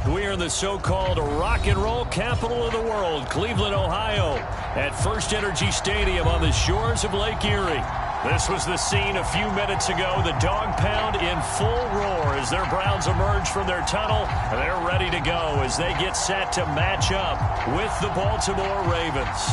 We are in the so-called rock and roll capital of the world, Cleveland, Ohio, at First Energy Stadium on the shores of Lake Erie. This was the scene a few minutes ago, the dog pound in full roar as their Browns emerge from their tunnel. They're ready to go as they get set to match up with the Baltimore Ravens.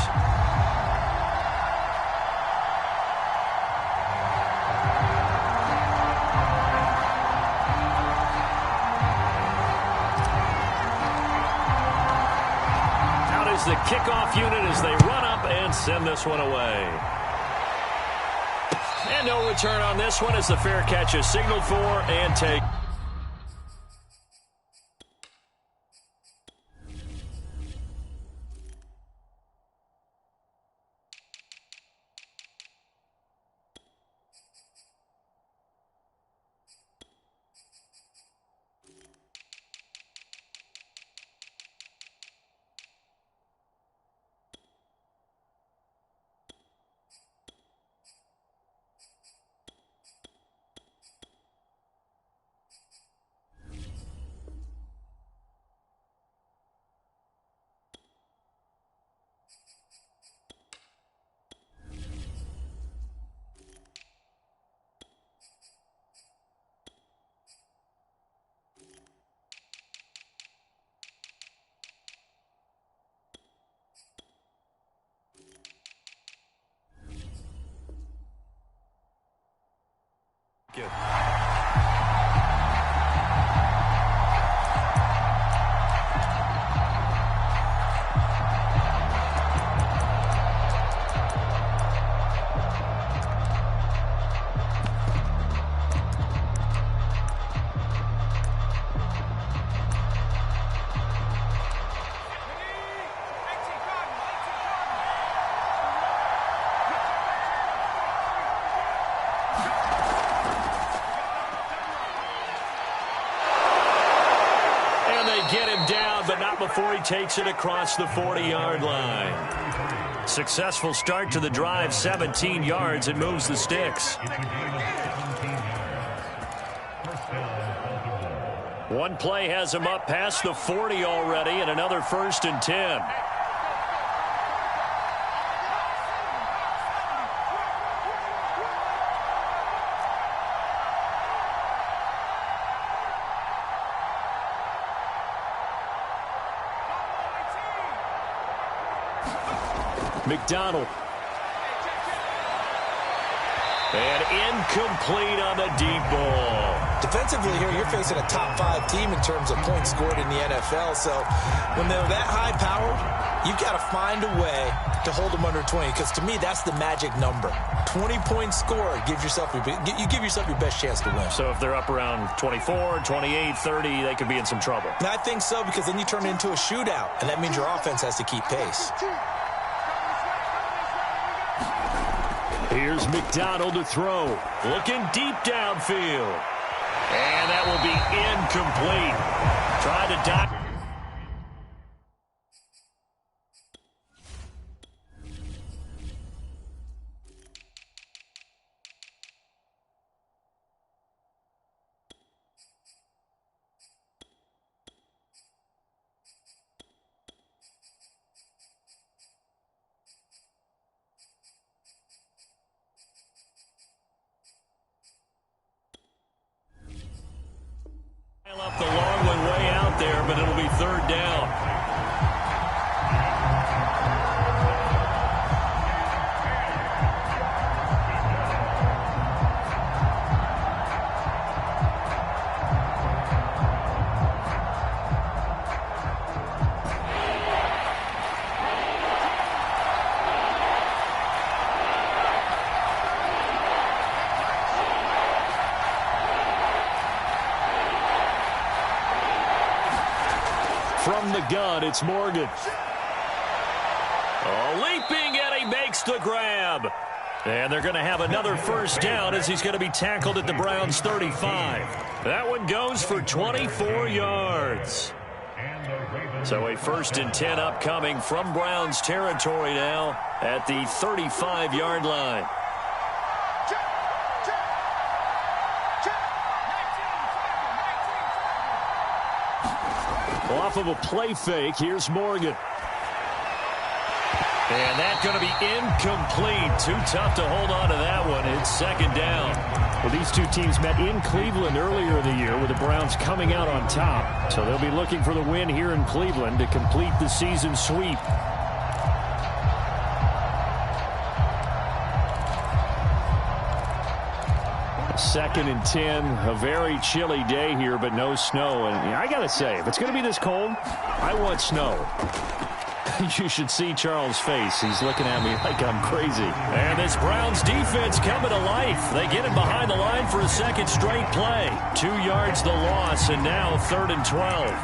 The kickoff unit as they run up and send this one away. And no return on this one as the fair catch is signaled for and taken. Good. Get him down, but not before he takes it across the 40-yard line. Successful start to the drive, 17 yards, and moves the sticks. One play has him up past the 40 already, and another 1st and 10. McDonald. And incomplete on the deep ball. Defensively here, you're facing a top 5 team in terms of points scored in the NFL. So when they're that high powered, you've got to find a way to hold them under 20. Because to me, that's the magic number. 20 points scored, you give yourself your best chance to win. So if they're up around 24, 28, 30, they could be in some trouble. And I think so, because then you turn it into a shootout. And that means your offense has to keep pace. Here's McDonald to throw. Looking deep downfield. And that will be incomplete. Tried to dive. Up the long one way out there, but it'll be 3rd down. From the gun, it's Morgan. Leaping, and he makes the grab. And they're going to have another 1st down as he's going to be tackled at the Browns' 35. That one goes for 24 yards. So a 1st and 10 upcoming from Browns territory now at the 35-yard line. off of a play fake. Here's Morgan. And that's going to be incomplete. Too tough to hold on to that one. It's second down. Well, these two teams met in Cleveland earlier in the year with the Browns coming out on top. So they'll be looking for the win here in Cleveland to complete the season sweep. Second and 10, a very chilly day here, but no snow. And I got to say, if it's going to be this cold, I want snow. You should see Charles' face. He's looking at me like I'm crazy. And this Browns defense coming to life. They get him behind the line for a second straight play. 2 yards the loss, and now 3rd and 12.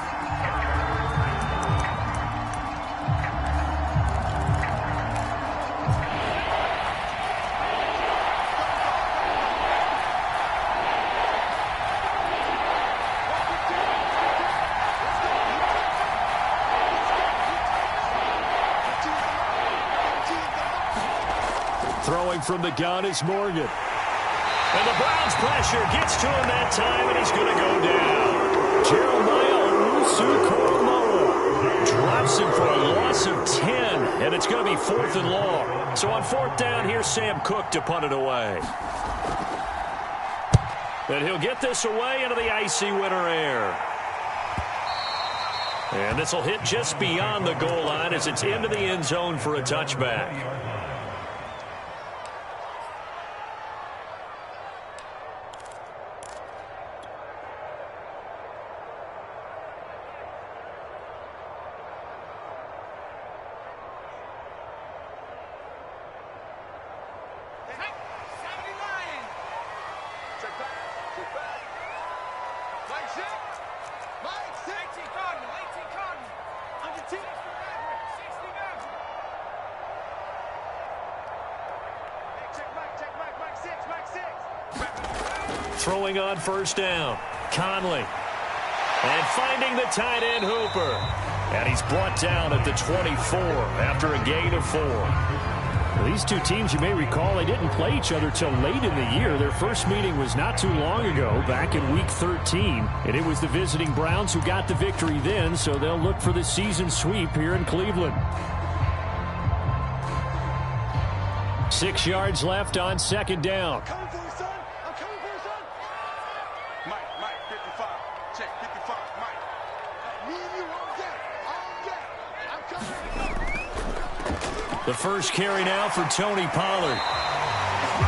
Throwing from the gun is Morgan. And the Browns pressure gets to him that time, and he's going to go down. Jeremiah Owusu-Koramoah drops him for a loss of 10, and it's going to be 4th and long. So on 4th down, here's Sam Cook to punt it away. And he'll get this away into the icy winter air. And this will hit just beyond the goal line as it's into the end zone for a touchback. Throwing on 1st down. Conley. And finding the tight end Hooper. And he's brought down at the 24 after a gain of 4. Well, these two teams, you may recall, they didn't play each other till late in the year. Their first meeting was not too long ago, back in Week 13. And it was the visiting Browns who got the victory then, so they'll look for the season sweep here in Cleveland. 6 yards left on 2nd down. The first carry now for Tony Pollard.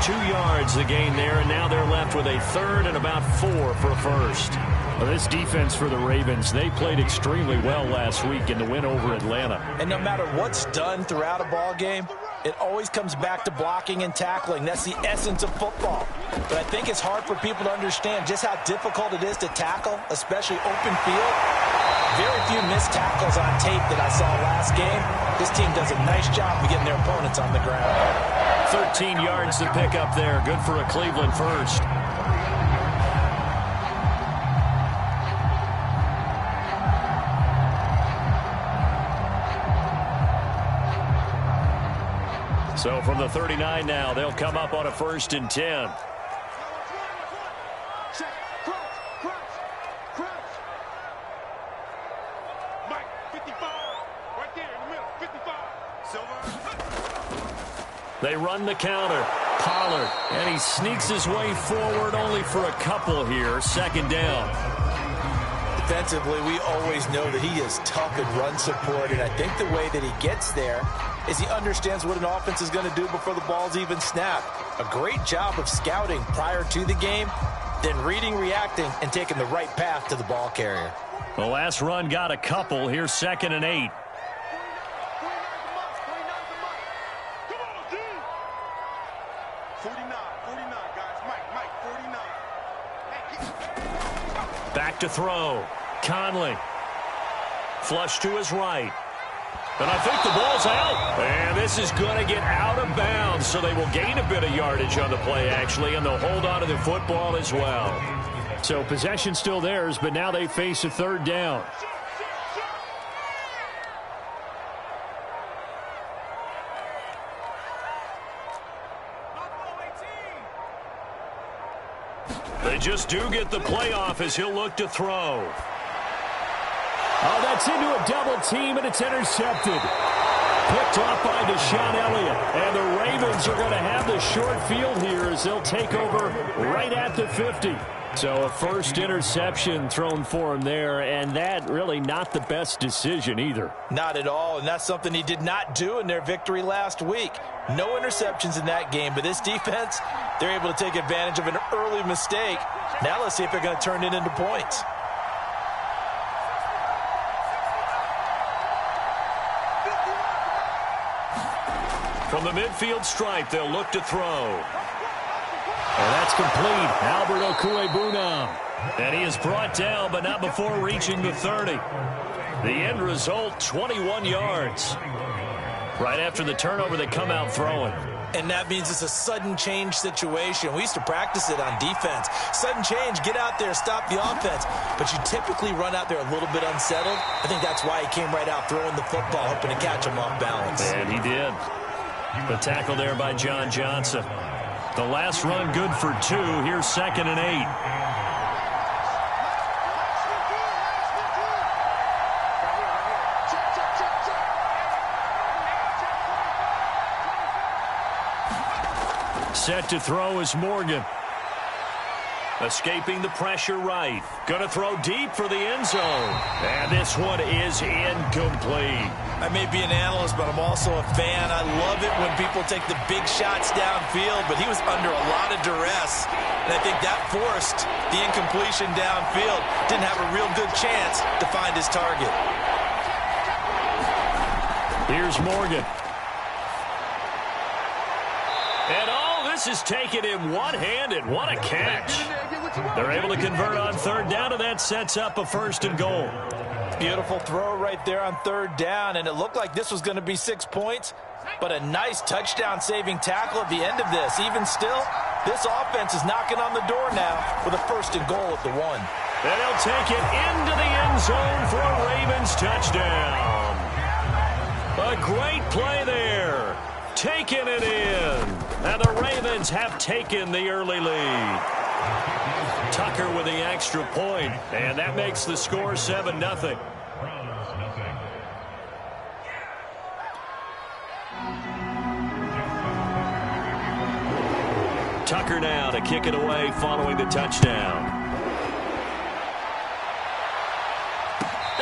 2 yards the gain there, and now they're left with a 3rd and about 4 for a first. Well, this defense for the Ravens, they played extremely well last week in the win over Atlanta. And no matter what's done throughout a ball game, it always comes back to blocking and tackling. That's the essence of football. But I think it's hard for people to understand just how difficult it is to tackle, especially open field. Very few missed tackles on tape that I saw last game. This team does a nice job of getting their opponents on the ground. 13 yards to pick up there. Good for a Cleveland first. So from the 39 now, they'll come up on a 1st and 10. They run the counter. Pollard, and he sneaks his way forward only for a couple here. 2nd down. Defensively, we always know that he is tough in run support, and I think the way that he gets there is he understands what an offense is going to do before the ball's even snapped. A great job of scouting prior to the game, then reading, reacting, and taking the right path to the ball carrier. The last run got a couple. Here's 2nd and 8. Back to throw. Conley. Flush to his right. And I think the ball's out. And this is going to get out of bounds, so they will gain a bit of yardage on the play, actually, and they'll hold on to the football as well. So possession still theirs, but now they face a 3rd down. They just do get the playoff as he'll look to throw. Oh, that's into a double team, and it's intercepted. Picked off by Deshaun Elliott. And the Ravens are going to have the short field here as they'll take over right at the 50. So a first interception thrown for him there, and that really not the best decision either. Not at all, and that's something he did not do in their victory last week. No interceptions in that game, but this defense, they're able to take advantage of an early mistake. Now let's see if they're going to turn it into points. From the midfield stripe, they'll look to throw. And that's complete. Albert Okwuegbunam. And he is brought down, but not before reaching the 30. The end result, 21 yards. Right after the turnover, they come out throwing. And that means it's a sudden change situation. We used to practice it on defense. Sudden change, get out there, stop the offense. But you typically run out there a little bit unsettled. I think that's why he came right out throwing the football, hoping to catch him off balance. And he did. The tackle there by John Johnson. The last run good for 2. Here's 2nd and 8. Set to throw is Morgan. Escaping the pressure right. Going to throw deep for the end zone. And this one is incomplete. I may be an analyst, but I'm also a fan. I love it when people take the big shots downfield, but he was under a lot of duress. And I think that forced the incompletion downfield. Didn't have a real good chance to find his target. Here's Morgan. And this is taken in one-handed. What a catch. They're able to convert on 3rd down, and that sets up a 1st and goal. Beautiful throw right there on 3rd down, and it looked like this was going to be 6 points, but a nice touchdown-saving tackle at the end of this. Even still, this offense is knocking on the door now with a 1st and goal at the 1. And he'll take it into the end zone for a Ravens touchdown. A great play there. Taking it in. And the Ravens have taken the early lead. Tucker with the extra point, and that makes the score 7-0. Tucker now to kick it away following the touchdown.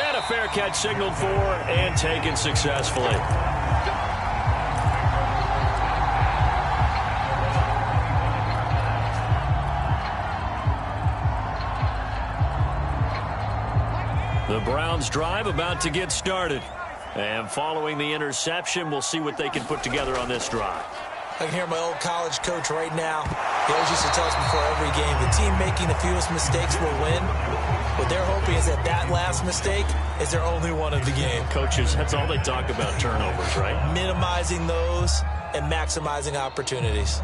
And a fair catch signaled for and taken successfully. The Browns drive about to get started. And following the interception, we'll see what they can put together on this drive. I can hear my old college coach right now. He always used to tell us before every game, the team making the fewest mistakes will win. What they're hoping is that last mistake is their only one of the game. Coaches, that's all they talk about, turnovers, right? Minimizing those and maximizing opportunities.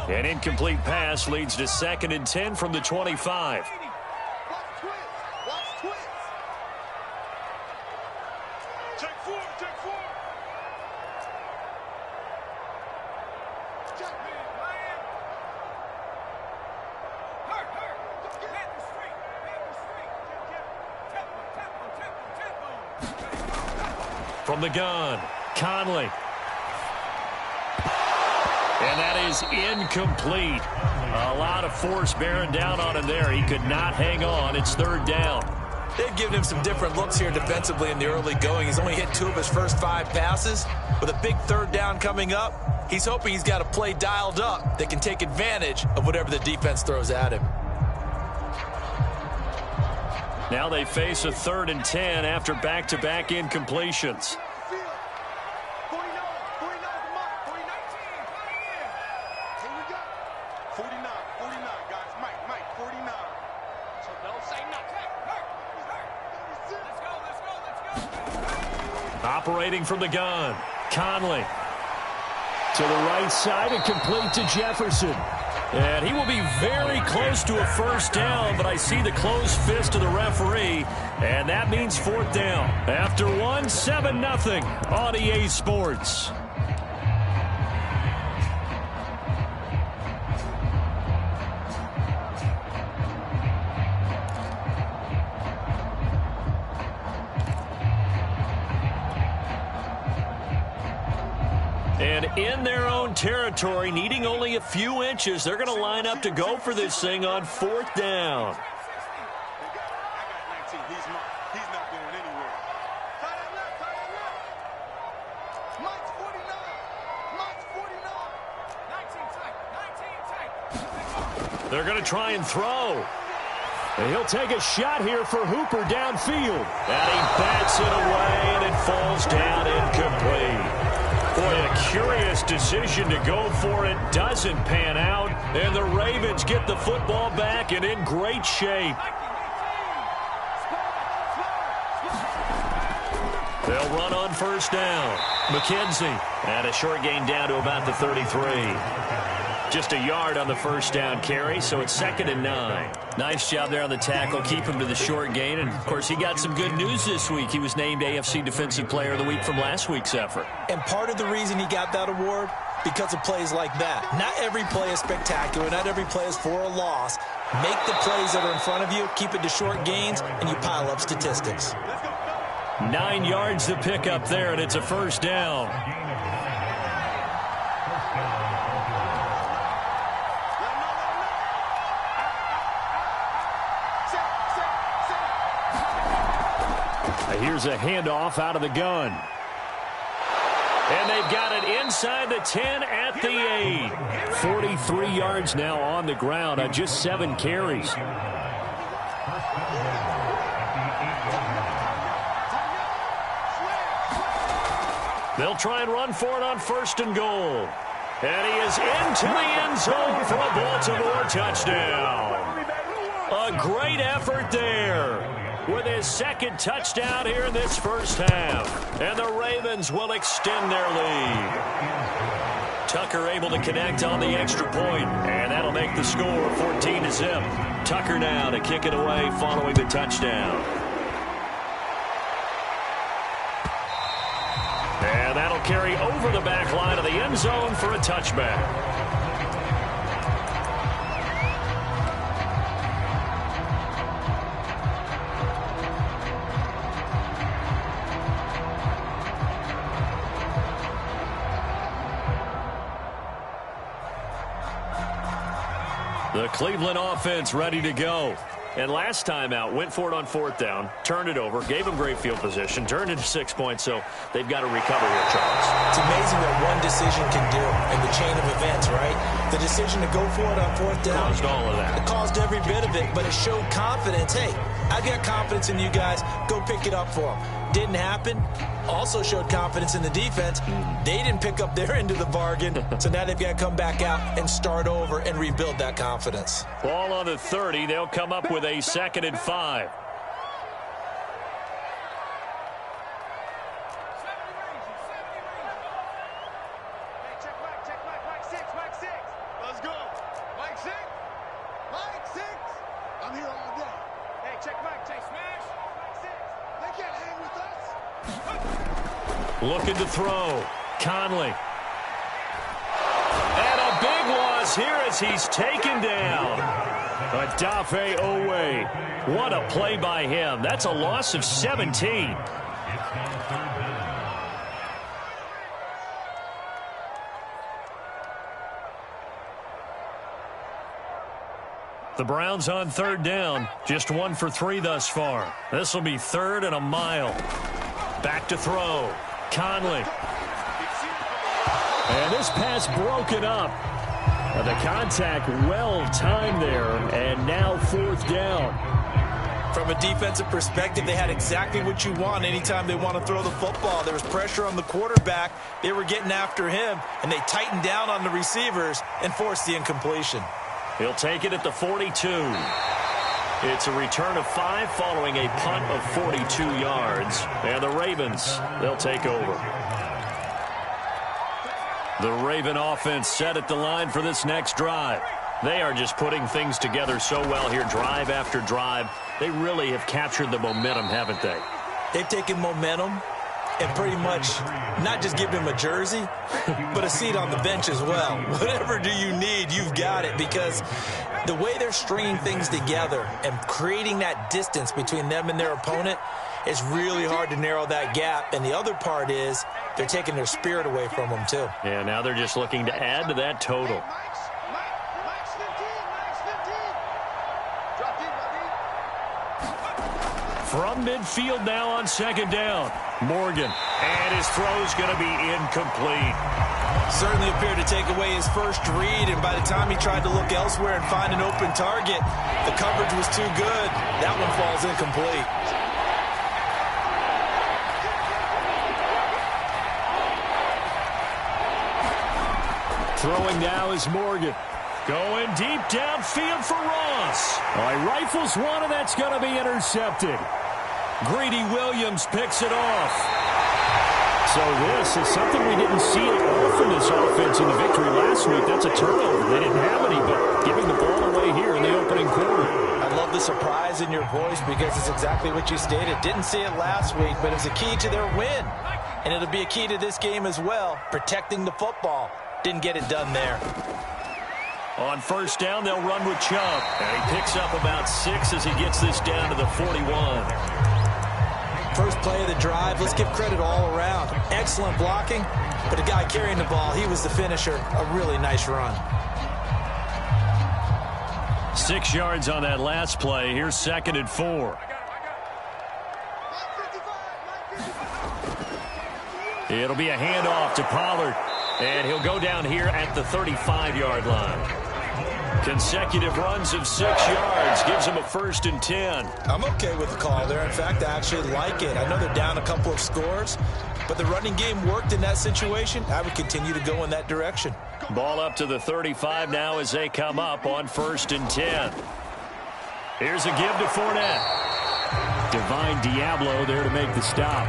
An incomplete pass leads to 2nd and 10 from the 25. From the gun, Conley. And that is incomplete. A lot of force bearing down on him there. He could not hang on. It's 3rd down. They've given him some different looks here defensively in the early going. He's only hit 2 of his first 5 passes. With a big 3rd down coming up, he's hoping he's got a play dialed up that can take advantage of whatever the defense throws at him. Now they face a 3rd and 10 after back-to-back incompletions. Operating from the gun, Conley. To the right side and complete to Jefferson. And he will be very close to a 1st down, but I see the closed fist of the referee, and that means 4th down. After 1, 7-0 on EA Sports. And in their own territory, needing only a few inches, they're going to line up to go for this thing on 4th down. They're going to try and throw. And he'll take a shot here for Hooper downfield. And he bats it away, and it falls down incomplete. Boy, a curious decision to go for it. Doesn't pan out. And the Ravens get the football back and in great shape. They'll run on 1st down. McKenzie. And a short gain down to about the 33. Just a yard on the 1st down carry, so it's 2nd and 9. Nice job there on the tackle. Keep him to the short gain. And, of course, he got some good news this week. He was named AFC Defensive Player of the Week from last week's effort. And part of the reason he got that award, because of plays like that. Not every play is spectacular. Not every play is for a loss. Make the plays that are in front of you, keep it to short gains, and you pile up statistics. 9 yards to pick up there, and it's a 1st down. Here's a handoff out of the gun. And they've got it inside the 10 at the 8. 43 yards now on the ground on just 7 carries. They'll try and run for it on 1st and goal. And he is into the end zone for a Baltimore touchdown. A great effort there, with his 2nd touchdown here in this 1st half. And the Ravens will extend their lead. Tucker able to connect on the extra point, and that'll make the score 14-0. Tucker now to kick it away following the touchdown. And that'll carry over the back line of the end zone for a touchback. The Cleveland offense ready to go. And last time out, went for it on 4th down, turned it over, gave them great field position, turned it to 6 points, so they've got to recover here, Charles. It's amazing what one decision can do in the chain of events, right? The decision to go for it on 4th down. Caused all of that. It caused every bit of it, but it showed confidence. Hey, I got confidence in you guys. Go pick it up for them. Didn't happen. Also showed confidence in the defense. They didn't pick up their end of the bargain, so now they've got to come back out and start over and rebuild that confidence. Ball on the 30. They'll come up with a 2nd and 5. Looking to throw. Conley. And a big loss here as he's taken down. Odafe Owe. What a play by him. That's a loss of 17. The Browns on 3rd down. Just 1 for 3 thus far. This will be 3rd and a mile. Back to throw. Conley. And this pass broken up. The contact well timed there, and now 4th down. From a defensive perspective, they had exactly what you want anytime they want to throw the football. There was pressure on the quarterback. They were getting after him, and they tightened down on the receivers and forced the incompletion. He'll take it at the 42. It's a return of 5 following a punt of 42 yards. And the Ravens, they'll take over. The Raven offense set at the line for this next drive. They are just putting things together so well here, drive after drive. They really have captured the momentum, haven't they? They've taken momentum, and pretty much not just give him a jersey, but a seat on the bench as well. Whatever do you need, you've got it, because the way they're stringing things together and creating that distance between them and their opponent, it's really hard to narrow that gap. And the other part is they're taking their spirit away from them, too. Yeah, now they're just looking to add to that total. From midfield now on second down. Morgan. And his throw's going to be incomplete. Certainly appeared to take away his first read, and by the time he tried to look elsewhere and find an open target, the coverage was too good. That one falls incomplete. Throwing now is Morgan. Going deep downfield for Ross. All right, rifles one, and that's going to be intercepted. Greedy Williams picks it off. So this is something we didn't see it often, this offense in the victory last week. That's a turnover. They didn't have any, but giving the ball away here in the opening quarter. I love the surprise in your voice because it's exactly what you stated. Didn't see it last week, but it's a key to their win. And it'll be a key to this game as well, protecting the football. Didn't get it done there. On first down, they'll run with Chubb. And he picks up about 6 as he gets this down to the 41. First play of the drive, let's give credit all around. Excellent blocking, but the guy carrying the ball, he was the finisher. A really nice run. 6 yards on that last play. Here's 2nd and 4. It'll be a handoff to Pollard. And he'll go down here at the 35-yard line. Consecutive runs of 6 yards gives him a 1st and 10. I'm okay with the call there. In fact, I actually like it. I know they're down a couple of scores, but the running game worked in that situation. I would continue to go in that direction. Ball up to the 35 now as they come up on 1st and 10. Here's a give to Fournette. Divine Diablo there to make the stop.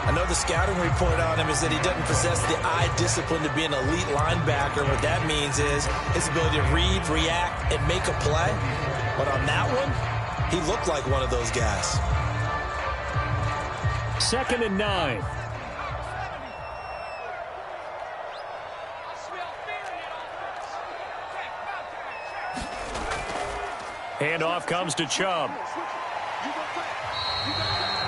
I know the scouting report on him is that he doesn't possess the eye discipline to be an elite linebacker. What that means is his ability to read, react, and make a play. But on that one, he looked like one of those guys. 2nd and 9. Handoff comes to Chubb.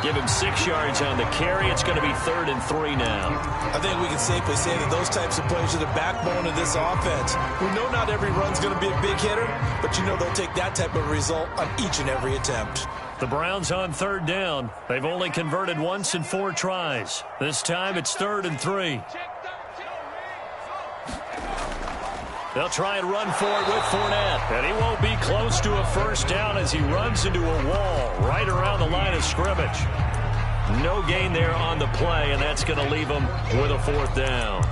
Give him 6 yards on the carry. It's going to be 3rd and 3 now. I think we can safely say that those types of plays are the backbone of this offense. We know not every run's going to be a big hitter, but you know they'll take that type of result on each and every attempt. The Browns on 3rd down. They've only converted once in 4 tries. This time it's 3rd and 3. They'll try and run for it with Fournette. And he won't be close to a 1st down as he runs into a wall right around the line of scrimmage. No gain there on the play, and that's going to leave him with a 4th down.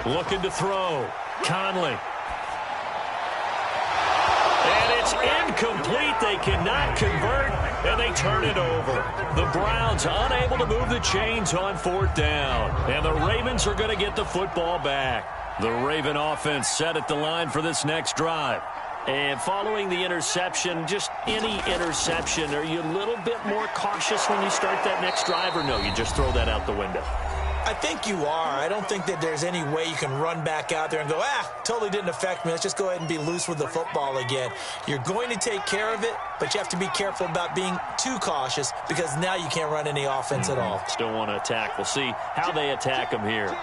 Looking to throw. Conley. And it's incomplete. They cannot convert, and they turn it over. The Browns unable to move the chains on 4th down. And the Ravens are going to get the football back. The Raven offense set at the line for this next drive. And following the interception, just any interception, are you a little bit more cautious when you start that next drive, or no, you just throw that out the window? I think you are. I don't think that there's any way you can run back out there and go, totally didn't affect me. Let's just go ahead and be loose with the football again. You're going to take care of it, but you have to be careful about being too cautious because now you can't run any offense at all. Still want to attack. We'll see how they attack him here.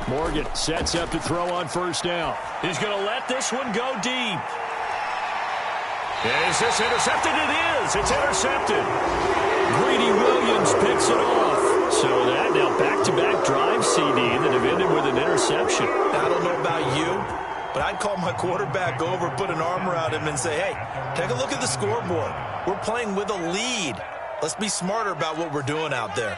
Morgan sets up to throw on 1st down. He's going to let this one go deep. Is this intercepted? It is. It's intercepted. Greedy Williams picks it off. So that now back-to-back drive, CD, that have ended with an interception. I don't know about you, but I'd call my quarterback over, put an arm around him, and say, hey, take a look at the scoreboard. We're playing with a lead. Let's be smarter about what we're doing out there.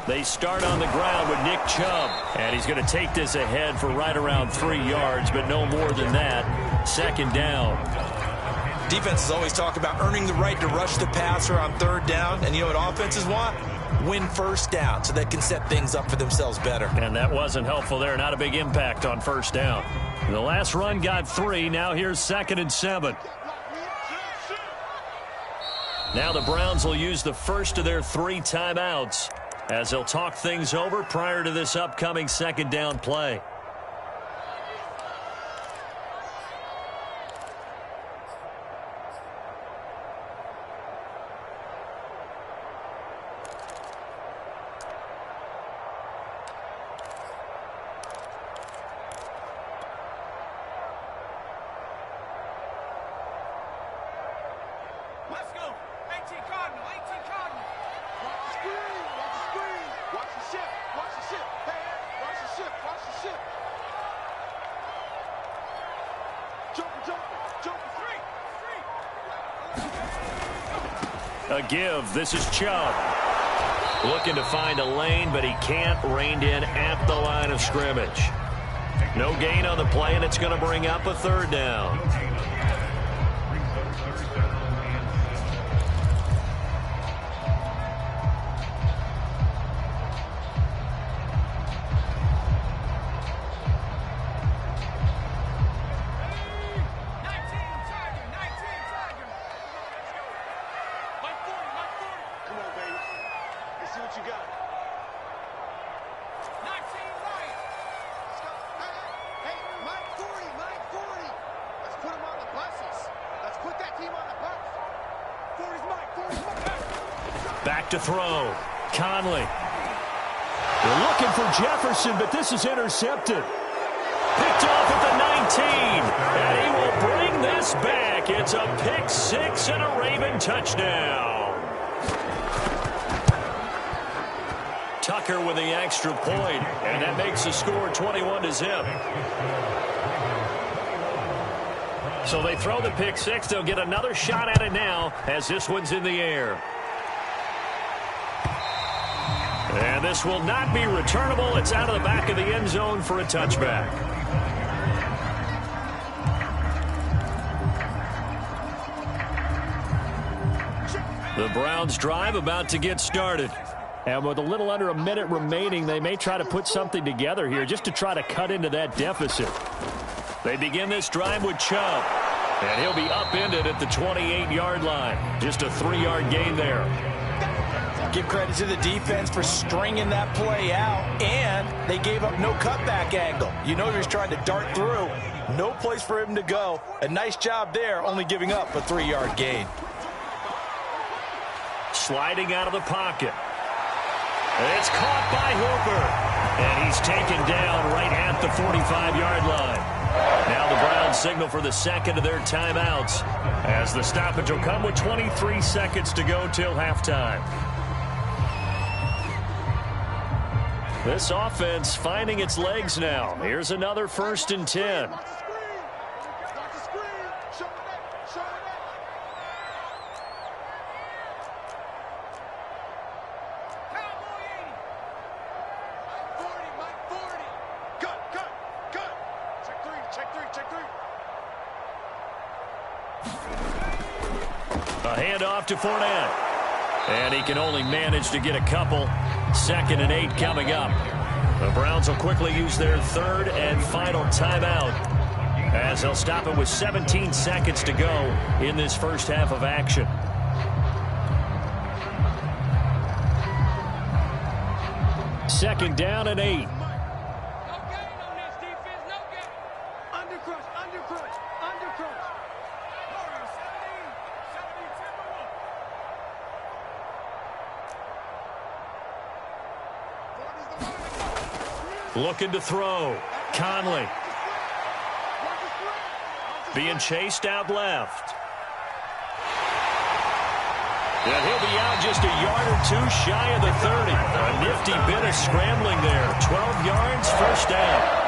They start on the ground with Nick Chubb, and he's going to take this ahead for right around 3 yards, but no more than that. Second down. Defenses always talk about earning the right to rush the passer on third down, and you know what offenses want? Win first down so they can set things up for themselves better. And that wasn't helpful there. Not a big impact on first down. The last run got 3. Now here's 2nd and 7. Now the Browns will use the first of their 3 timeouts as they'll talk things over prior to this upcoming second down play. A give. This is Chubb. Looking to find a lane, but he can't. Reined in at the line of scrimmage. No gain on the play, and it's going to bring up a third down. Back to throw. Conley. They're looking for Jefferson, but this is intercepted. Picked off at the 19. And he will bring this back. It's a pick six and a Raven touchdown. Tucker with the extra point, and that makes the score 21-0. So they throw the pick six. They'll get another shot at it now as this one's in the air. And this will not be returnable. It's out of the back of the end zone for a touchback. The Browns drive about to get started. And with a little under a minute remaining, they may try to put something together here just to try to cut into that deficit. They begin this drive with Chubb. And he'll be upended at the 28-yard line. Just a 3-yard gain there. Give credit to the defense for stringing that play out, and they gave up no cutback angle. You know he was trying to dart through. No place for him to go. A nice job there, only giving up a 3-yard gain. Sliding out of the pocket. It's caught by Hooper, and he's taken down right at the 45-yard line. Now the Browns signal for the second of their timeouts as the stoppage will come with 23 seconds to go till halftime. This offense finding its legs now. Here's another 1st and 10. A handoff to Fournette. And he can only manage to get a couple. 2nd and 8 coming up. The Browns will quickly use their 3rd and final timeout as they'll stop it with 17 seconds to go in this first half of action. Second down and 8. Looking to throw. Conley. Being chased out left. And he'll be out just a yard or two shy of the 30. A nifty bit of scrambling there. 12 yards, first down.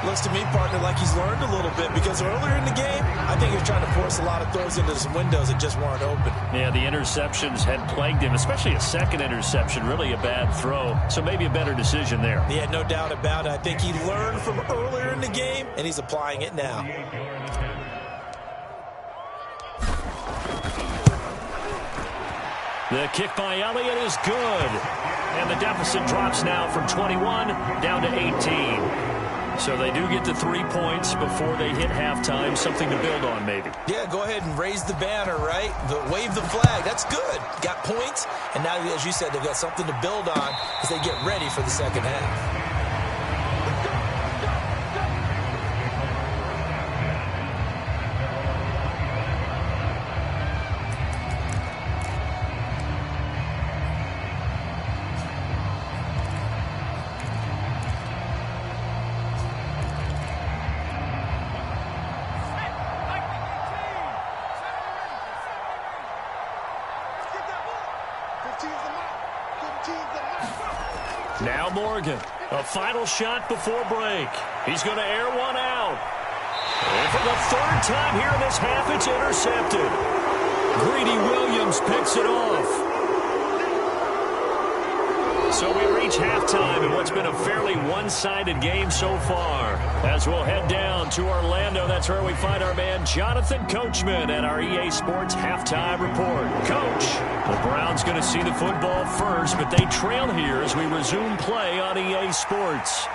Looks to me, partner, like he's learned a little bit because earlier in the game, I think he was trying to force a lot of throws into some windows that just weren't open. Yeah, the interceptions had plagued him, especially a second interception, really a bad throw. So maybe a better decision there. Yeah, no doubt about it. I think he learned from earlier in the game, and he's applying it now. The kick by Elliott is good. And the deficit drops now from 21 down to 18. So they do get to 3 points before they hit halftime. Something to build on, maybe. Yeah, go ahead and raise the banner, right? Wave the flag. That's good. Got points. And now, as you said, they've got something to build on as they get ready for the second half. Now Morgan, a final shot before break. He's going to air one out. And for the third time here in this half, it's intercepted. Greedy Williams picks it off. So we reach halftime in what's been a fairly one-sided game so far. As we'll head down to Orlando, that's where we find our man Jonathan Coachman at our EA Sports Halftime Report. Coach, the Browns going to see the football first, but they trail here as we resume play on EA Sports.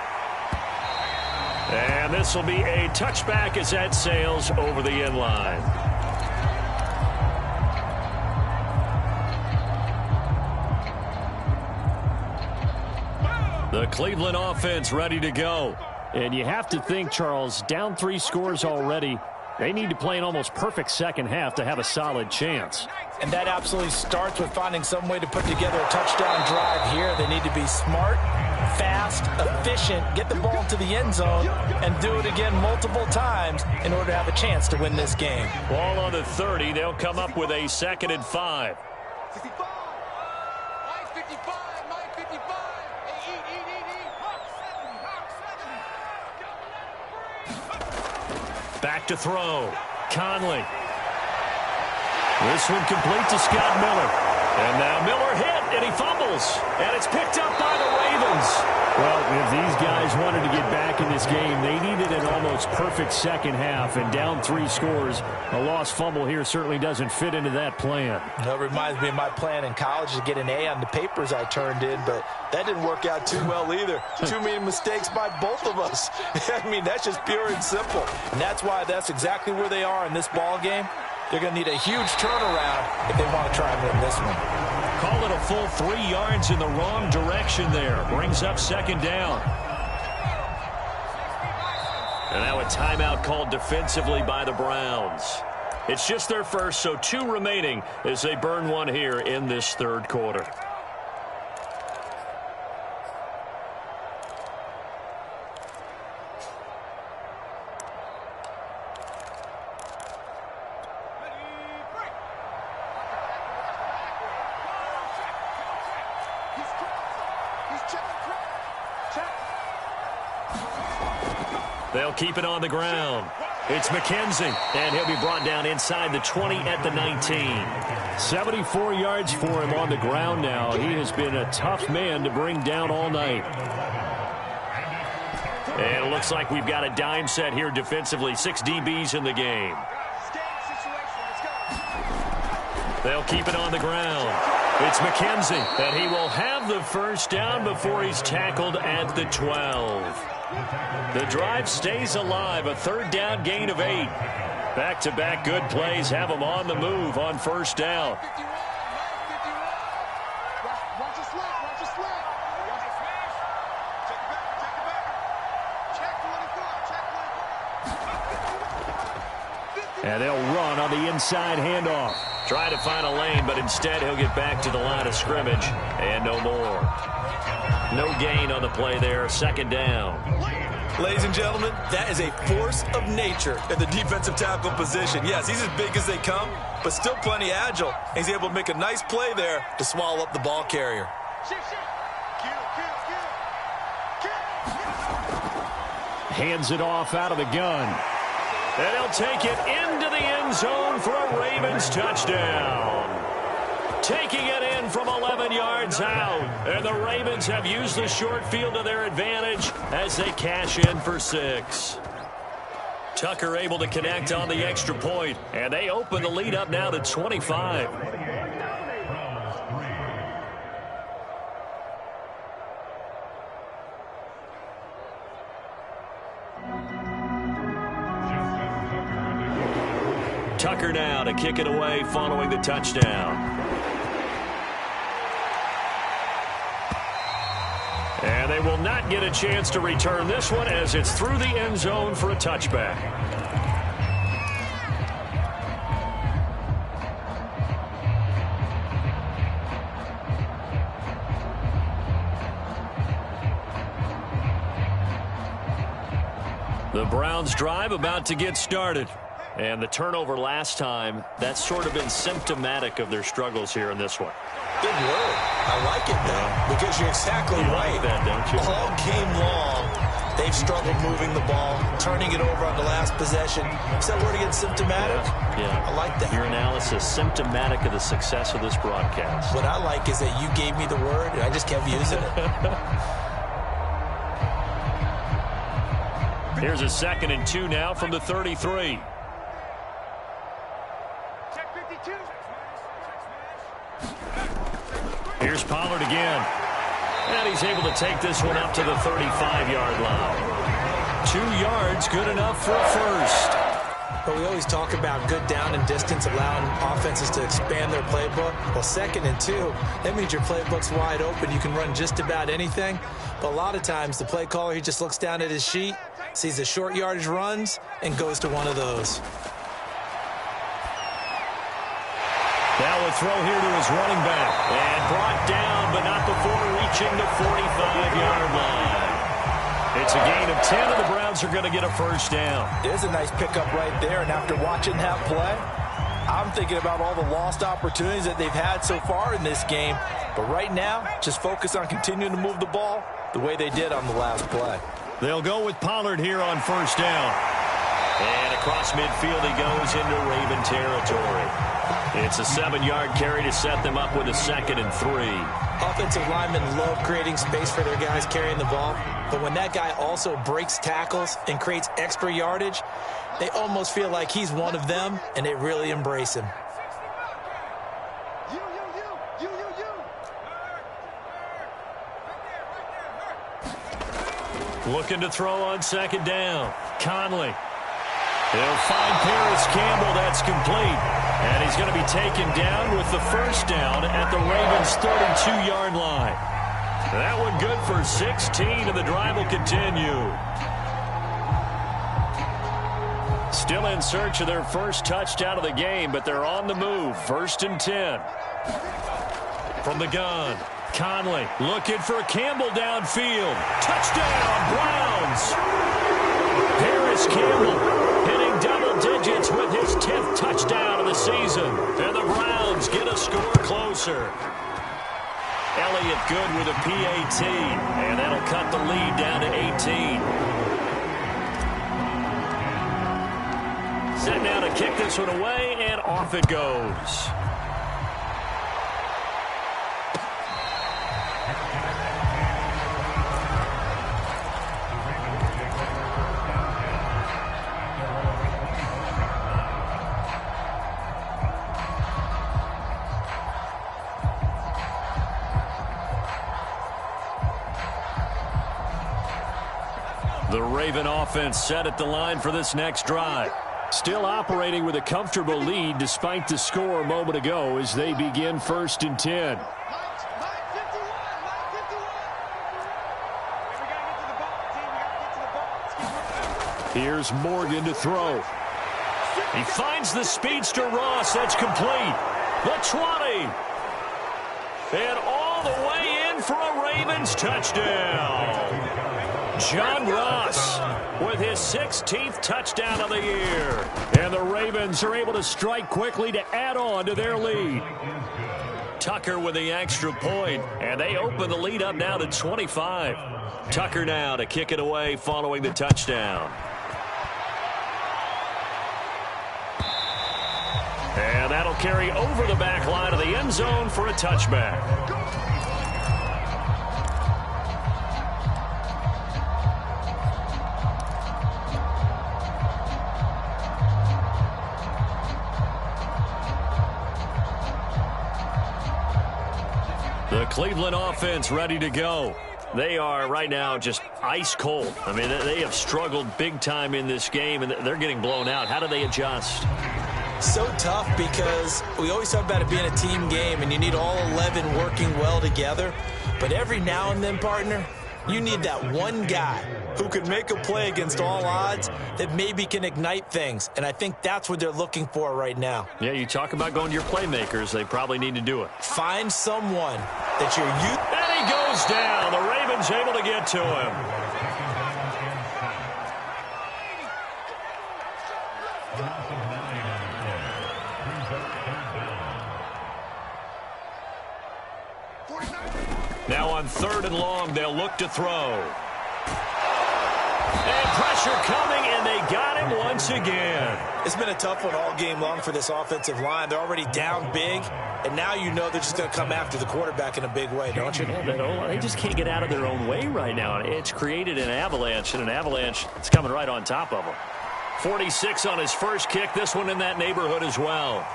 And this will be a touchback as that sails over the end line. The Cleveland offense ready to go. And you have to think, Charles, down 3 scores already. They need to play an almost perfect second half to have a solid chance. And that absolutely starts with finding some way to put together a touchdown drive here. They need to be smart, fast, efficient, get the ball to the end zone, and do it again multiple times in order to have a chance to win this game. Ball on the 30. They'll come up with a 2nd and 5. Back to throw. Conley. This one complete to Scott Miller. And now Miller hit, and he fumbles. And it's picked up by the Ravens. Well, if these guys wanted to get back in this game, they needed an almost perfect second half. And down 3 scores, a lost fumble here certainly doesn't fit into that plan. That reminds me of my plan in college to get an A on the papers I turned in, but that didn't work out too well either. Too many mistakes by both of us. I mean, that's just pure and simple. And that's why that's exactly where they are in this ball game. They're going to need a huge turnaround if they want to try and win this one. Call it a full 3 yards in the wrong direction there. Brings up 2nd down. And now a timeout called defensively by the Browns. It's just their first, so 2 remaining as they burn one here in this 3rd quarter. They'll keep it on the ground. It's McKenzie, and he'll be brought down inside the 20 at the 19. 74 yards for him on the ground now. He has been a tough man to bring down all night. And it looks like we've got a dime set here defensively. 6 DBs in the game. They'll keep it on the ground. It's McKenzie, and he will have the first down before he's tackled at the 12. The drive stays alive, a 3rd down gain of 8. Back-to-back good plays have them on the move on 1st down. And they'll run on the inside handoff. Try to find a lane, but instead he'll get back to the line of scrimmage and no more. No gain on the play there, 2nd down. Ladies and gentlemen, that is a force of nature at the defensive tackle position. Yes, he's as big as they come, but still plenty agile. He's able to make a nice play there to swallow up the ball carrier. Hands it off out of the gun. And he'll take it into the end zone for a Ravens touchdown. Taking it in from 11 yards out. And the Ravens have used the short field to their advantage as they cash in for 6. Tucker able to connect on the extra point, and they open the lead up now to 25. Tucker now to kick it away following the touchdown. And they will not get a chance to return this one as it's through the end zone for a touchback. The Browns drive about to get started. And the turnover last time, that's sort of been symptomatic of their struggles here in this one. Good word. I like it, though, because you're exactly right. Like that, don't you? All game long, they've struggled moving the ball, turning it over on the last possession. Is that word again, symptomatic? Yeah. I like that. Your analysis, symptomatic of the success of this broadcast. What I like is that you gave me the word, and I just kept using it. Here's a 2nd and 2 now from the 33. Here's Pollard again. And he's able to take this one up to the 35-yard line. 2 yards, good enough for a first. But we always talk about good down and distance, allowing offenses to expand their playbook. Well, 2nd and 2, that means your playbook's wide open. You can run just about anything. But a lot of times, the play caller, he just looks down at his sheet, sees the short yardage runs, and goes to one of those. Now a throw here to his running back. And brought down, but not before reaching the 45-yard line. It's a gain of 10, and the Browns are going to get a first down. There's a nice pickup right there, and after watching that play, I'm thinking about all the lost opportunities that they've had so far in this game. But right now, just focus on continuing to move the ball the way they did on the last play. They'll go with Pollard here on first down. And across midfield he goes into Raven territory. It's a 7-yard carry to set them up with a 2nd and 3. Offensive linemen love creating space for their guys carrying the ball. But when that guy also breaks tackles and creates extra yardage, they almost feel like he's one of them, and they really embrace him. Looking to throw on 2nd down. Conley. He'll find Paris Campbell. That's complete. And he's going to be taken down with the first down at the Ravens' 32-yard line. That one good for 16, and the drive will continue. Still in search of their first touchdown of the game, but they're on the move. 1st and 10. From the gun, Conley looking for Campbell downfield. Touchdown, Browns! Paris Campbell hitting double digits with his 10th touchdown of the season. And the Browns get a score closer. Elliott good with a PAT, and that'll cut the lead down to 18. Set now to kick this one away, and off it goes. The Raven offense set at the line for this next drive. Still operating with a comfortable lead despite the score a moment ago as they begin 1st and 10. Here's Morgan to throw. He finds the speedster Ross. That's complete. The 20. And all the way in for a Ravens touchdown. John Ross with his 16th touchdown of the year. And the Ravens are able to strike quickly to add on to their lead. Tucker with the extra point, and they open the lead up now to 25. Tucker now to kick it away following the touchdown. And that'll carry over the back line of the end zone for a touchback. The Cleveland offense ready to go. They are right now just ice cold. I mean, they have struggled big time in this game, and they're getting blown out. How do they adjust? So tough because we always talk about it being a team game, and you need all 11 working well together. But every now and then, partner, you need that one guy who can make a play against all odds that maybe can ignite things. And I think that's what they're looking for right now. Yeah, you talk about going to your playmakers. They probably need to do it. Find someone that you're used. And he goes down. The Ravens able to get to him. Now on 3rd and long, they'll look to throw. And pressure coming, and they got him once again. It's been a tough one all game long for this offensive line. They're already down big, and now you know they're just going to come after the quarterback in a big way, don't you? Yeah, they just can't get out of their own way right now. It's created an avalanche, and an avalanche that's coming right on top of them. 46 on his first kick. This one in that neighborhood as well.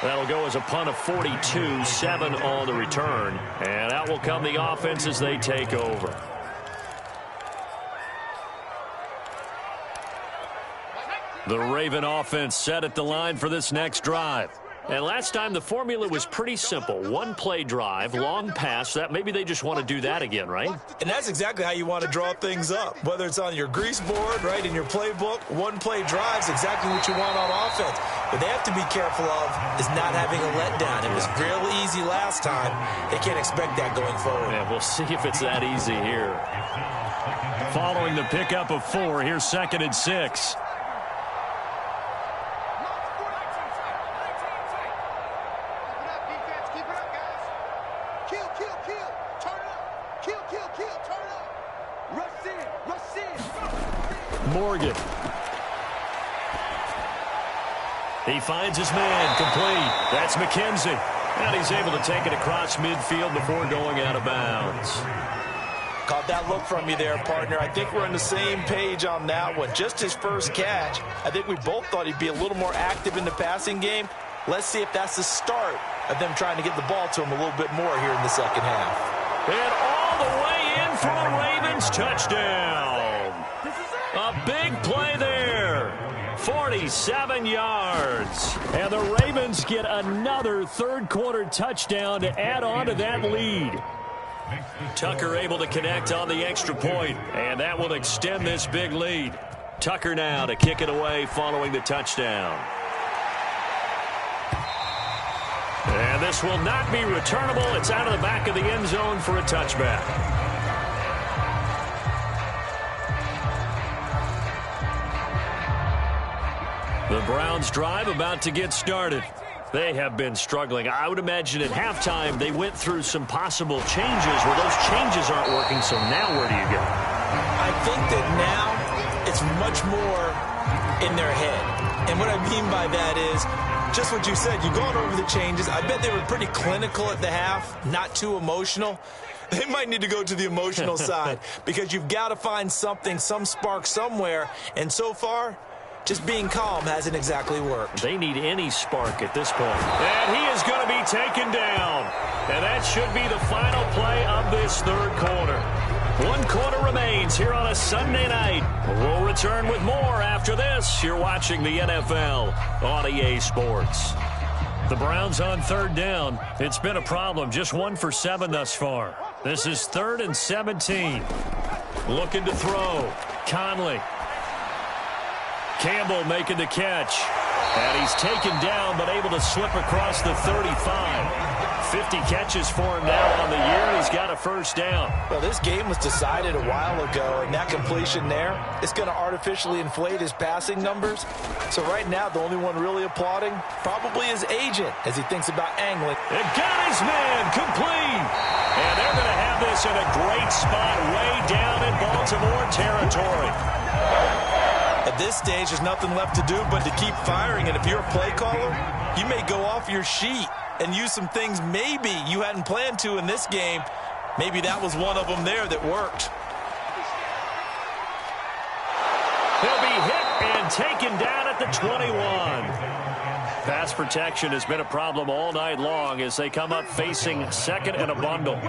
That'll go as a punt of 42, 7 on the return. And out will come the offense as they take over. The Raven offense set at the line for this next drive. And last time the formula was pretty simple. One play drive, long pass. That maybe they just want to do that again, right? And that's exactly how you want to draw things up. Whether it's on your grease board, right, in your playbook, one play drive is exactly what you want on offense. What they have to be careful of is not having a letdown. It was real easy last time. They can't expect that going forward. Yeah, we'll see if it's that easy here. Following the pickup of 4, here's 2nd and 6. Morgan. He finds his man complete. That's McKenzie. And he's able to take it across midfield before going out of bounds. Caught that look from you there, partner. I think we're on the same page on that one. Just his first catch. I think we both thought he'd be a little more active in the passing game. Let's see if that's the start of them trying to get the ball to him a little bit more here in the second half. And all the way in for a Ravens touchdown. A big play there. 47 yards. And the Ravens get another third-quarter touchdown to add on to that lead. Tucker able to connect on the extra point, and that will extend this big lead. Tucker now to kick it away following the touchdown. And this will not be returnable. It's out of the back of the end zone for a touchback. The Browns drive about to get started. They have been struggling. I would imagine at halftime they went through some possible changes where those changes aren't working, so now where do you go? I think that now it's much more in their head. And what I mean by that is just what you said. You've gone over the changes. I bet they were pretty clinical at the half, not too emotional. They might need to go to the emotional side because you've got to find something, some spark somewhere. And so far, just being calm hasn't exactly worked. They need any spark at this point. And he is going to be taken down. And that should be the final play of this third quarter. 1 quarter remains here on a Sunday night. We'll return with more after this. You're watching the NFL on EA Sports. The Browns on 3rd down. It's been a problem. Just 1 for 7 thus far. This is 3rd and 17. Looking to throw. Conley. Campbell making the catch. And he's taken down but able to slip across the 35. 50 catches for him now on the year, and he's got a first down. Well, this game was decided a while ago, and that completion there is going to artificially inflate his passing numbers. So right now, the only one really applauding probably his agent as he thinks about angling. It got his man complete. And they're going to have this in a great spot way down in Baltimore territory. At this stage, there's nothing left to do but to keep firing. And if you're a play caller, you may go off your sheet and use some things maybe you hadn't planned to in this game. Maybe that was one of them there that worked. He'll be hit and taken down at the 21. Pass protection has been a problem all night long as they come up facing second and a bundle.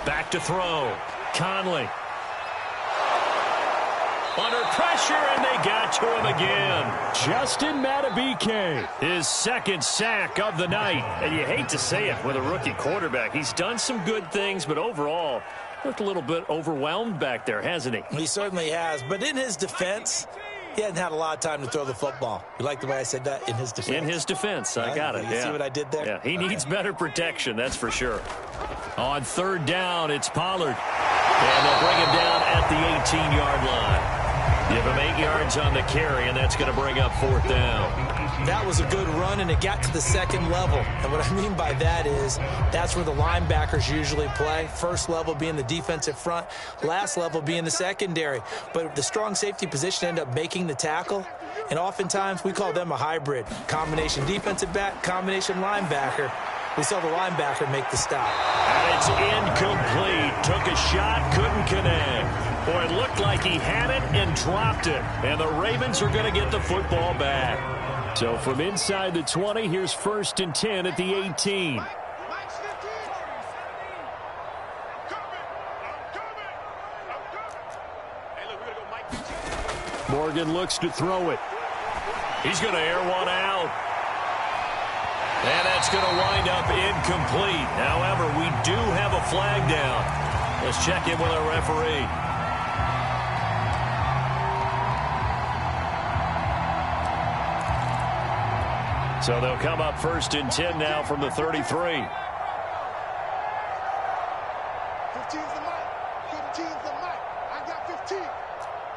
Back to throw. Conley. Under pressure, and they got to him again. Justin Madubuike, his second sack of the night. And you hate to say it with a rookie quarterback. He's done some good things, but overall, looked a little bit overwhelmed back there, hasn't he? He certainly has. But in his defense, he hasn't had a lot of time to throw the football. You like the way I said that? In his defense? In his defense. I got it. You see what I did there? Yeah, he needs better protection, that's for sure. On third down, it's Pollard. And they'll bring him down at the 18-yard line. Give him 8 yards on the carry, and that's going to bring up fourth down. That was a good run, and it got to the second level. And what I mean by that is that's where the linebackers usually play. First level being the defensive front, last level being the secondary. But the strong safety position ended up making the tackle, and oftentimes we call them a hybrid. Combination defensive back, combination linebacker. We saw the linebacker make the stop. And it's incomplete. Took a shot, couldn't connect. Boy, it looked like he had it and dropped it. And the Ravens are going to get the football back. So from inside the 20, here's 1st and 10 at the 18. Morgan looks to throw it. He's going to air one out. And that's going to wind up incomplete. However, we do have a flag down. Let's check in with our referee. So they'll come up 1st and 10 now from the 33. 15's the mic. 15's the mic. I got 15.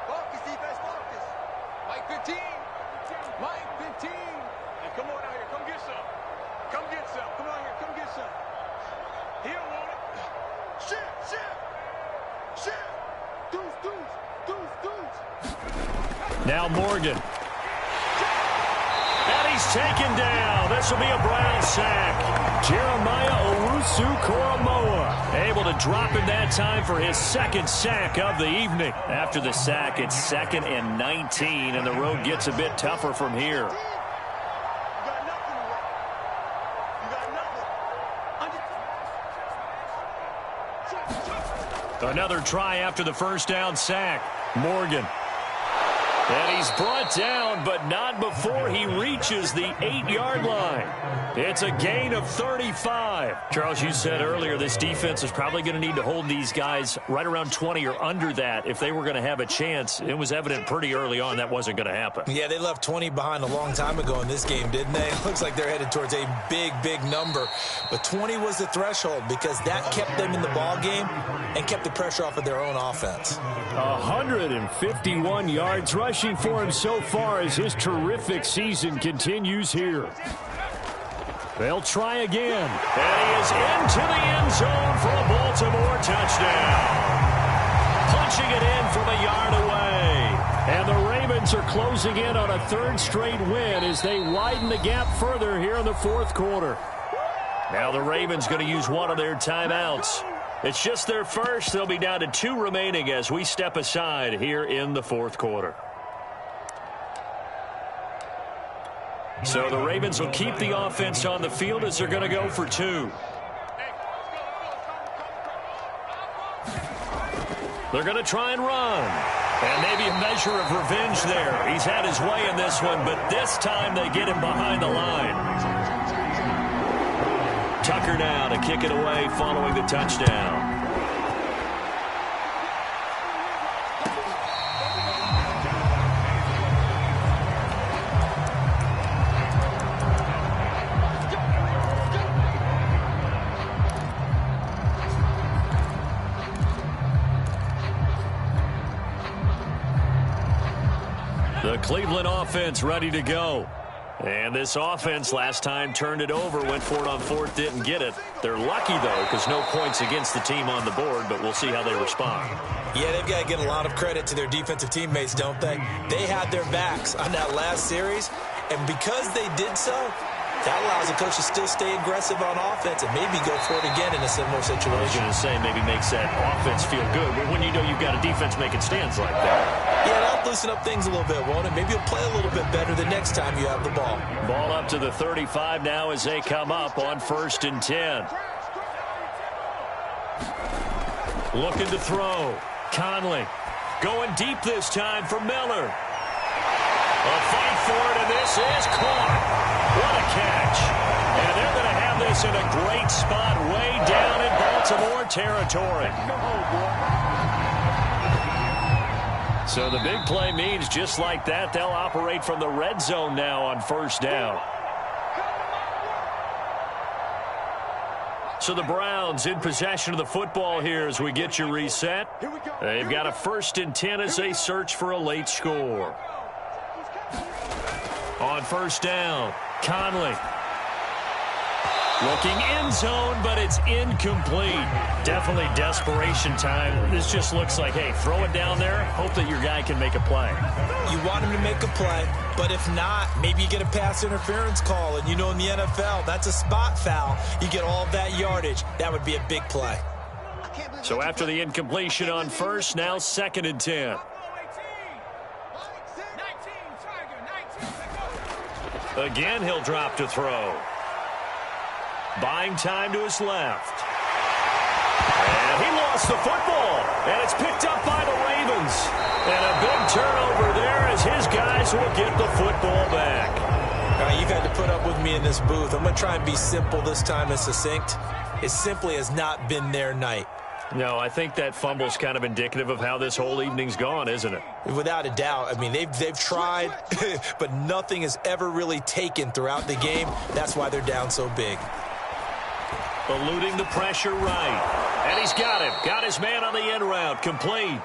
Focus, defense, focus. Mike 15. Mike 15. And come on out here. Come get some. Come get some. Come on here. Come get some. He don't want it. Shift. Shift. Deuce. Now Morgan. And he's taken down. This will be a Brown sack. Jeremiah Owusu-Koramoah able to drop him that time for his second sack of the evening. After the sack, it's 2nd and 19, and the road gets a bit tougher from here. Another try after the first down sack. Morgan. And he's brought down, but not before he reaches the 8-yard line. It's a gain of 35. Charles, you said earlier this defense is probably going to need to hold these guys right around 20 or under that if they were going to have a chance. It was evident pretty early on that wasn't going to happen. Yeah, they left 20 behind a long time ago in this game, didn't they? It looks like they're headed towards a big number. But 20 was the threshold because that kept them in the ball game and kept the pressure off of their own offense. 151 yards rushing for him so far as his terrific season continues here. They'll try again. And he is into the end zone for a Baltimore touchdown. Punching it in from a yard away. And the Ravens are closing in on a 3rd straight win as they widen the gap further here in the 4th quarter. Now the Ravens going to use one of their timeouts. It's just their first. They'll be down to 2 remaining as we step aside here in the 4th quarter. So the Ravens will keep the offense on the field as they're going to go for 2. They're going to try and run. And maybe a measure of revenge there. He's had his way in this one, but this time they get him behind the line. Tucker now to kick it away following the touchdown. The Cleveland offense ready to go. And this offense last time turned it over, went for it on fourth, didn't get it. They're lucky, though, because no points against the team on the board, but we'll see how they respond. Yeah, they've got to get a lot of credit to their defensive teammates, don't they? They had their backs on that last series, and because they did so, that allows the coach to still stay aggressive on offense and maybe go for it again in a similar situation. I was going to say maybe makes that offense feel good, but when you know you've got a defense making stands like that. Yeah, that'll loosen up things a little bit, won't it? Maybe you'll play a little bit better the next time you have the ball. Ball up to the 35 now as they come up on 1st and 10. Looking to throw. Conley going deep this time for Miller. A fight for it, and this is caught. What a catch. And they're going to have this in a great spot way down in Baltimore territory. So the big play means just like that, they'll operate from the red zone now on 1st down. So the Browns in possession of the football here as we get you reset. They've got a 1st and 10 as they search for a late score. On 1st down, Conley. Looking end zone, but it's incomplete. Definitely desperation time. This just looks like, hey, throw it down there, hope that your guy can make a play. You want him to make a play, but if not, maybe you get a pass interference call, and you know in the NFL, that's a spot foul. You get all of that yardage. That would be a big play. So after the incompletion on 1st, now 2nd and 10. Again, he'll drop to throw. Buying time to his left. And he lost the football. And it's picked up by the Ravens. And a big turnover there as his guys will get the football back. All right, you've had to put up with me in this booth. I'm going to try and be simple this time and succinct. It simply has not been their night. No, I think that fumble's kind of indicative of how this whole evening's gone, isn't it? Without a doubt. I mean, they've tried, but nothing has ever really taken throughout the game. That's why they're down so big. Eluding the pressure right. And he's got him. Got his man on the end route. Complete.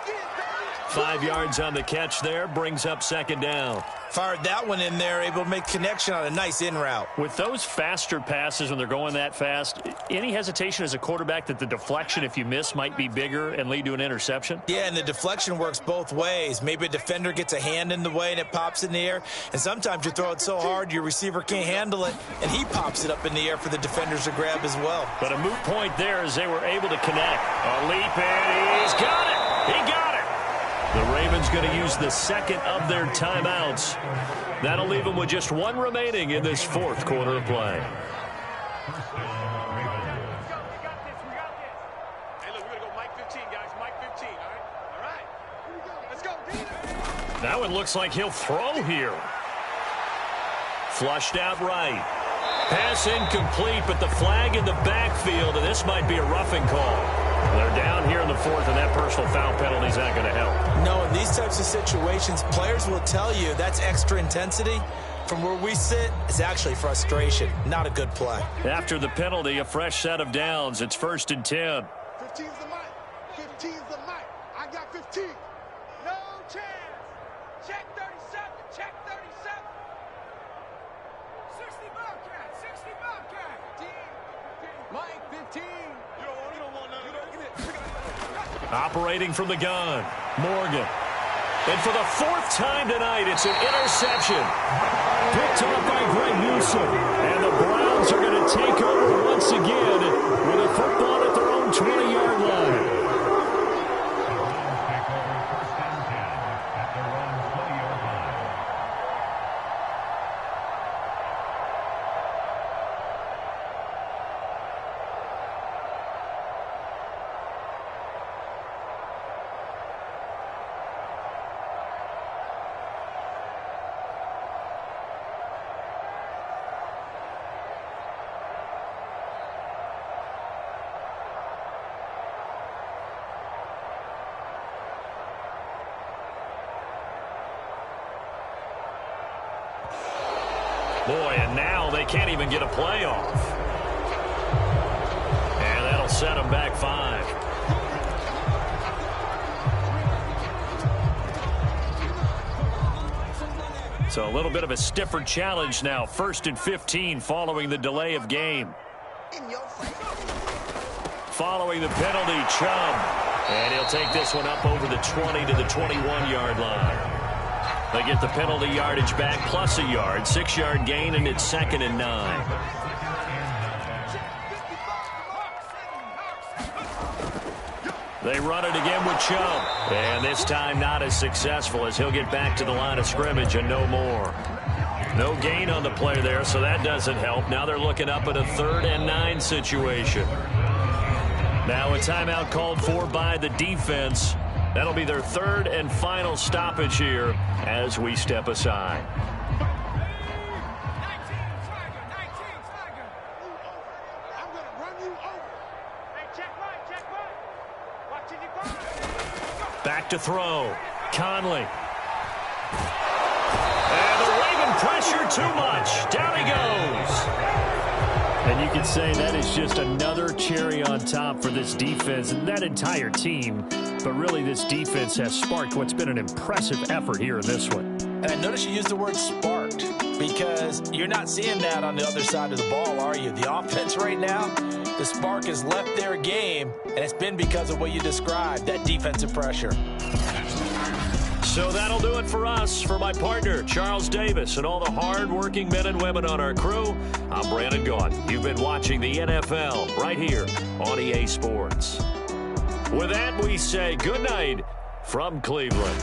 5 yards on the catch there. Brings up 2nd down. Fired that one in there. Able to make connection on a nice in route. With those faster passes when they're going that fast, any hesitation as a quarterback that the deflection, if you miss, might be bigger and lead to an interception? Yeah, and the deflection works both ways. Maybe a defender gets a hand in the way and it pops in the air. And sometimes you throw it so hard your receiver can't handle it, and he pops it up in the air for the defenders to grab as well. But a moot point there as they were able to connect. A leap, and he's got it. He got it. The Ravens going to use the 2nd of their timeouts. That'll leave them with just 1 remaining in this 4th quarter of play. Hey, look, we're going to go Mike 15, guys. Mike 15, all right? Let's go. That one looks like he'll throw here. Flushed out right. Pass incomplete, but the flag in the backfield, and this might be a roughing call. They're down here in the 4th, and that personal foul penalty is not going to help. No, in these types of situations, players will tell you that's extra intensity. From where we sit, it's actually frustration. Not a good play. After the penalty, a fresh set of downs. It's 1st and 10. 15's the mic. 15's the mic. I got 15. No chance. Check 37. Check 37. 60 Bobcat. 60 Bobcat. 15. Mike 15. You don't want none. You don't get it. Operating from the gun, Morgan. And for the 4th time tonight, it's an interception. Picked off by Greg Newsom. And the Browns are going to take over once again with a football at their own 20-yard line. Boy, and now they can't even get a play off. And that'll set them back 5. So a little bit of a stiffer challenge now. 1st and 15 following the delay of game. Following the penalty, Chubb. And he'll take this one up over the 20 to the 21-yard line. They get the penalty yardage back plus a yard. 6-yard gain, and it's 2nd and 9. They run it again with Chubb. And this time not as successful as he'll get back to the line of scrimmage and no more. No gain on the play there, so that doesn't help. Now they're looking up at a 3rd and 9 situation. Now a timeout called for by the defense. That'll be their 3rd and final stoppage here as we step aside. Back to throw. Conley. And the Raven pressure too much. Down he goes. And you could say that is just another cherry on top for this defense and that entire team. But really, this defense has sparked what's been an impressive effort here in this one. And I notice you use the word sparked because you're not seeing that on the other side of the ball, are you? The offense right now, the spark has left their game, and it's been because of what you described, that defensive pressure. So that'll do it for us. For my partner, Charles Davis, and all the hard-working men and women on our crew, I'm Brandon Gaudin. You've been watching the NFL right here on EA Sports. With that, we say good night from Cleveland.